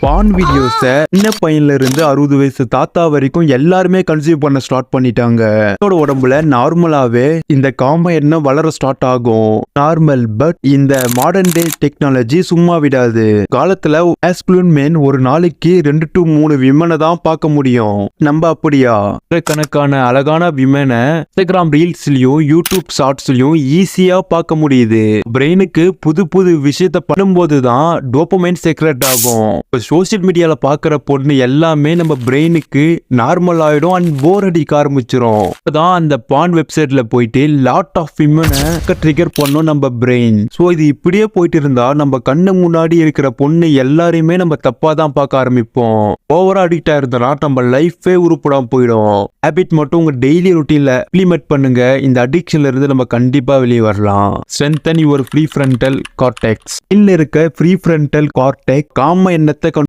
பான் videos சின்ன பையன்ல இருந்து 60 வயசு தாத்தா வரைக்கும் எல்லாருமே கன்சியூம் பண்ண ஸ்டார்ட் பண்ணிட்டாங்க. உடம்புல நார்மலாவே இந்த காம எண்ணம் வளர ஸ்டார்ட் ஆகும். நார்மல். பட் இந்த மாடர்ன் டே டெக்னாலஜி சும்மா விடாது. காலத்துல மேஸ்குலின் மேன் ஒரு நாளைக்கு 2 to 3 விமனை தான் பார்க்க முடியும். நம்ம அப்படியா? கணக்கான அழகான விமனை இன்ஸ்டாகிராம் ரீல்ஸ்லயும் யூடியூப் ஷார்ட்ஸ்லயும் ஈஸியா பார்க்க முடியுது. பிரெயினுக்கு புது புது விஷயத்த பண்ணும்போது தான் டோபமைன் செக்ரெட் ஆகும். சோசியல் மீடியால பாக்குற பொண்ணு எல்லாமே நம்ம பிரெயினுக்கு நார்மல் ஆயிடும் அண்ட் போர் அடிக்க ஆரம்பிச்சிரும். அதான் அந்த பான் வெப்சைட்ல போயிட்டு லாட் ஆஃப் விமனை ட்ரிகர் பண்ணும் நம்ம பிரெயின். சோ இது இப்படியே போயிட்டு இருந்தா நம்ம கண்ணு முன்னாடி இருக்கிற பொண்ணு எல்லாரையுமே நம்ம தப்பா தான் பார்க்க ஆரம்பிப்போம். ஓவரா அடிக்ட் ஆயிருந்தா நம்ம லைஃபே உருப்படாம போயிடும். ஹேபிட் மட்டும் உங்க டெய்லி ரொட்டீன்ல இம்ப்ளிமெண்ட் பண்ணுங்க. இந்த அடிக்ஷன்ல இருந்து நம்ம கண்டிப்பா வெளியே வரலாம். Strengthen your prefrontal cortex. இல்ல இருக்க ப்ரீஃப்ரண்டல் கார்டெக்ஸ் காம எண்ணத்தை